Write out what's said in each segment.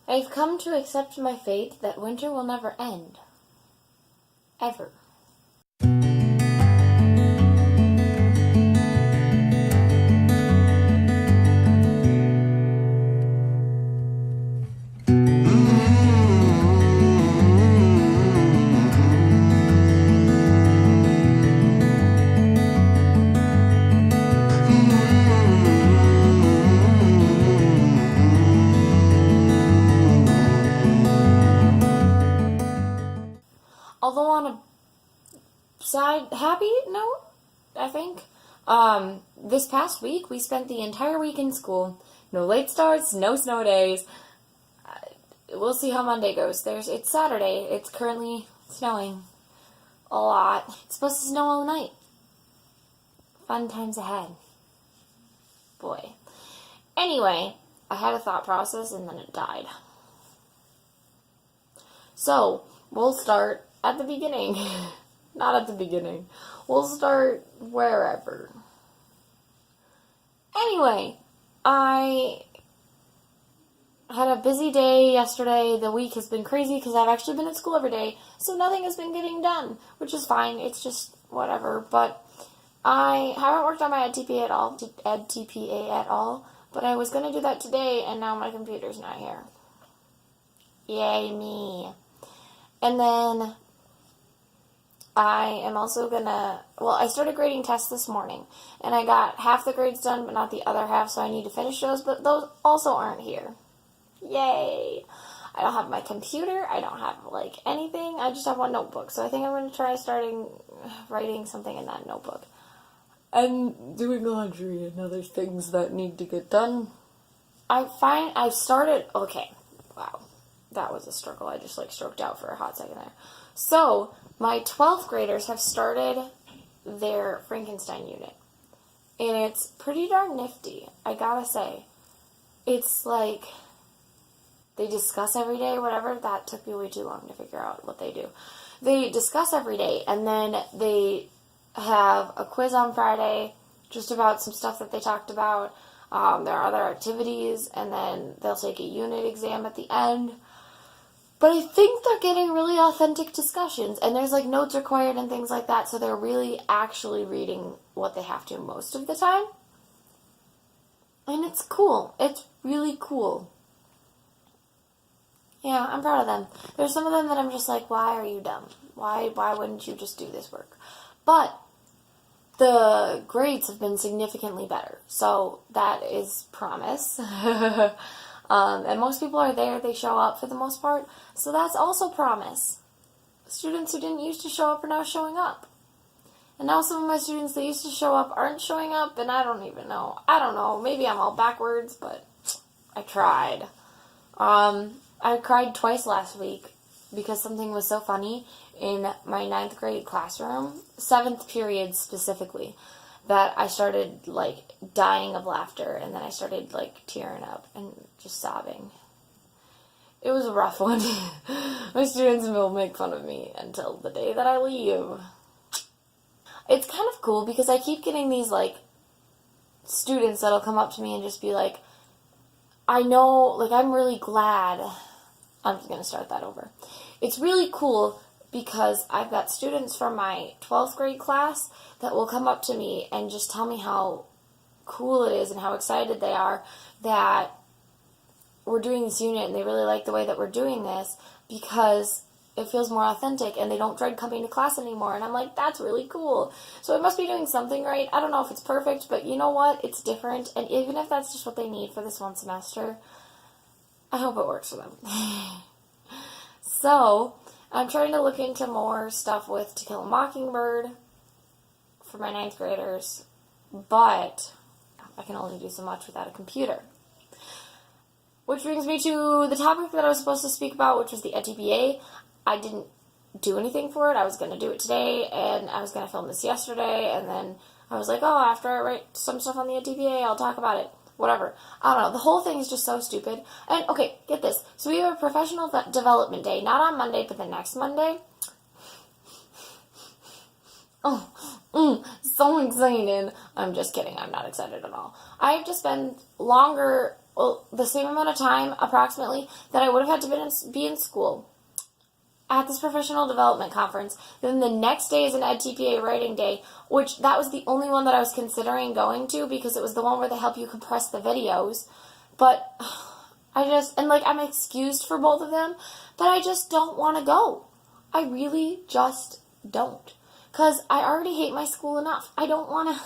I've come to accept my fate that winter will never end. Ever. Although on a happy note, I think, this past week we spent the entire week in school. No late starts, no snow days. We'll see how Monday goes. It's Saturday. It's currently snowing a lot. It's supposed to snow all night. Fun times ahead. Boy. Anyway, I had a thought process and then it died. So, we'll start at the beginning. Not at the beginning. We'll start wherever. Anyway, I had a busy day yesterday. The week has been crazy because I've actually been at school every day, so nothing has been getting done, which is fine. It's just whatever. But I haven't worked on my EdTPA at all, but I was going to do that today, and now my computer's not here. Yay me. And then I am also I started grading tests this morning, and I got half the grades done, but not the other half, so I need to finish those, but those also aren't here. Yay! I don't have my computer, I don't have, anything, I just have one notebook, so I think I'm going to try starting writing something in that notebook. And doing laundry and other things that need to get done. Okay, wow, that was a struggle, I just, stroked out for a hot second there. So, my 12th graders have started their Frankenstein unit, and it's pretty darn nifty, I gotta say. It's they discuss every day, whatever. That took me way too long to figure out what they do. They discuss every day, and then they have a quiz on Friday, just about some stuff that they talked about. There are other activities, and then they'll take a unit exam at the end. But I think they're getting really authentic discussions, and there's notes required and things like that, so they're really actually reading what they have to most of the time. And it's cool. It's really cool. Yeah, I'm proud of them. There's some of them that I'm just why are you dumb? Why wouldn't you just do this work? But the grades have been significantly better, so that is promise. And most people are there, they show up for the most part, so that's also promise. Students who didn't used to show up are now showing up. And now some of my students that used to show up aren't showing up, and I don't even know. I don't know, maybe I'm all backwards, but I tried. I cried twice last week because something was so funny in my 9th grade classroom, 7th period specifically, that I started, dying of laughter, and then I started, tearing up and just sobbing. It was a rough one. My students will make fun of me until the day that I leave. It's kind of cool because I keep getting these, students that'll come up to me and just be I know, I'm really glad. I'm just going to start that over. It's really cool because I've got students from my 12th grade class that will come up to me and just tell me how cool it is and how excited they are that we're doing this unit, and they really like the way that we're doing this because it feels more authentic and they don't dread coming to class anymore. And I'm that's really cool. So I must be doing something right. I don't know if it's perfect, but you know what? It's different. And even if that's just what they need for this one semester, I hope it works for them. So, I'm trying to look into more stuff with To Kill a Mockingbird for my 9th graders, but I can only do so much without a computer. Which brings me to the topic that I was supposed to speak about, which was the EdTPA. I didn't do anything for it. I was going to do it today, and I was going to film this yesterday, and then I was after I write some stuff on the EdTPA, I'll talk about it. Whatever. I don't know. The whole thing is just so stupid. And, okay, get this. So we have a professional development day, not on Monday, but the next Monday. So excited. I'm just kidding. I'm not excited at all. I have to spend longer the same amount of time, approximately, that I would have had to be in school at this professional development conference. Then the next day is an EdTPA writing day, which that was the only one that I was considering going to because it was the one where they help you compress the videos. But I'm excused for both of them, but I just don't want to go. I really just don't. Because I already hate my school enough. I don't want to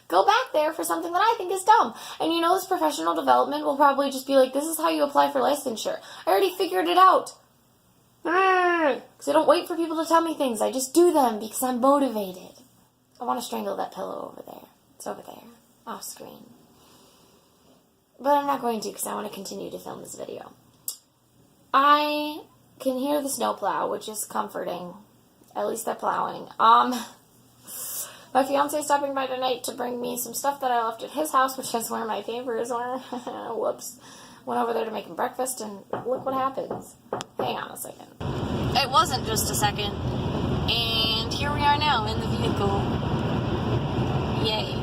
go back there for something that I think is dumb. And this professional development will probably just be like, this is how you apply for licensure. I already figured it out. Because I don't wait for people to tell me things. I just do them because I'm motivated. I want to strangle that pillow over there. It's over there, off screen. But I'm not going to because I want to continue to film this video. I can hear the snowplow, which is comforting. At least they're plowing. My fiance is stopping by tonight to bring me some stuff that I left at his house, which is where my papers are. Whoops. Went over there to make him breakfast, and look what happens. Hang on a second. It wasn't just a second. And here we are now in the vehicle. Yay.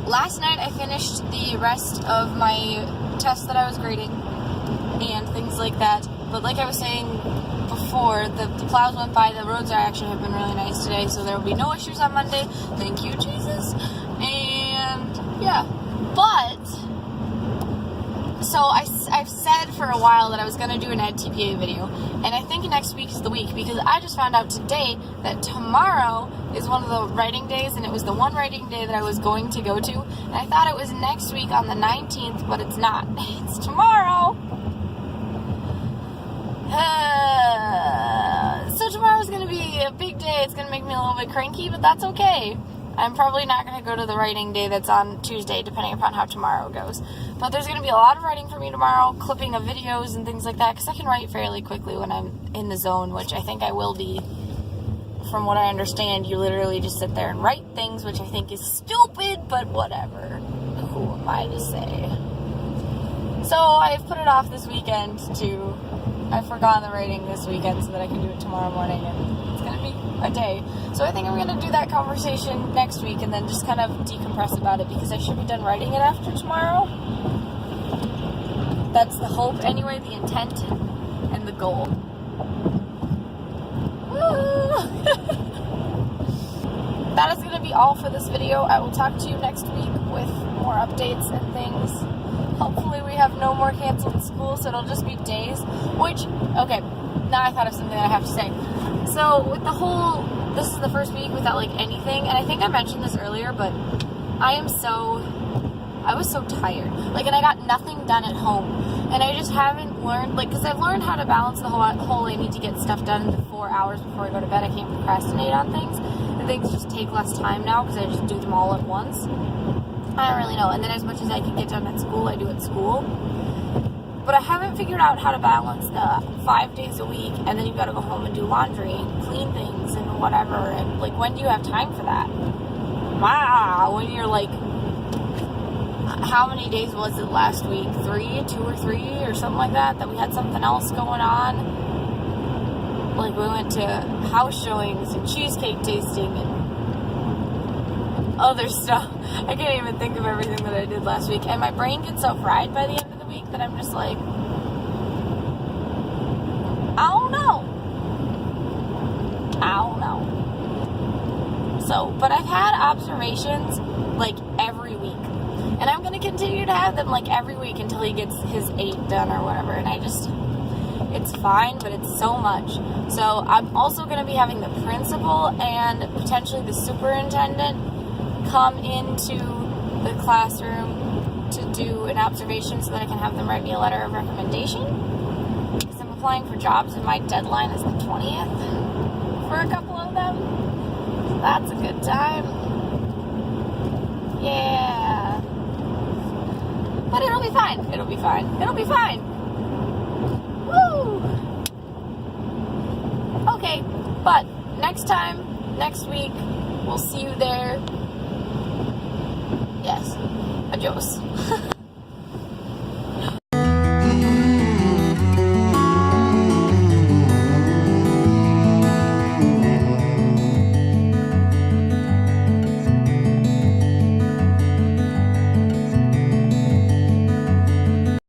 Last night I finished the rest of my tests that I was grading and things like that. But like I was saying before, the plows went by. The roads actually have been really nice today, so there will be no issues on Monday. Thank you, Jesus. And yeah, but so I've said for a while that I was going to do an EdTPA video, and I think next week is the week, because I just found out today that tomorrow is one of the writing days, and it was the one writing day that I was going to go to, and I thought it was next week on the 19th, but it's not. It's tomorrow. So tomorrow's going to be a big day. It's going to make me a little bit cranky, but that's okay. I'm probably not going to go to the writing day that's on Tuesday, depending upon how tomorrow goes. But there's going to be a lot of writing for me tomorrow, clipping of videos and things like that, because I can write fairly quickly when I'm in the zone, which I think I will be. From what I understand, you literally just sit there and write things, which I think is stupid, but whatever. Who am I to say? So I've put it off this weekend I've forgotten the writing this weekend so that I can do it tomorrow morning, and it's going to be a day. So I think I'm going to do that conversation next week and then just kind of decompress about it, because I should be done writing it after tomorrow. That's the hope anyway, the intent and the goal. That is going to be all for this video. I will talk to you next week with more updates and things. Hopefully we have no more canceled school, so it'll just be days. Okay, now I thought of something that I have to say. So with this is the first week without anything, and I think I mentioned this earlier, but I was so tired. And I got nothing done at home. And I just haven't learned, because I've learned how to balance the whole I need to get stuff done in the 4 hours before I go to bed. I can't procrastinate on things. And things just take less time now because I just do them all at once. I don't really know. And then as much as I can get done at school, I do at school. But I haven't figured out how to balance the 5 days a week, and then you've got to go home and do laundry and clean things and whatever. And, when do you have time for that? Wow, when you're, how many days was it last week? 2 or 3 or something like that we had something else going on? We went to house showings and cheesecake tasting and other stuff. I can't even think of everything that I did last week. And my brain gets so fried by the end of the week that I'm just I don't know. So, but I've had observations, every week. And I'm going to continue to have them, every week until he gets his 8 done or whatever. And it's fine, but it's so much. So I'm also going to be having the principal and potentially the superintendent come into the classroom to do an observation so that I can have them write me a letter of recommendation. Because I'm applying for jobs and my deadline is the 20th for a couple of them. So that's a good time. Yeah. But it'll be fine. It'll be fine. It'll be fine. Woo! Okay, but next week, we'll see you there. Yes. Adios.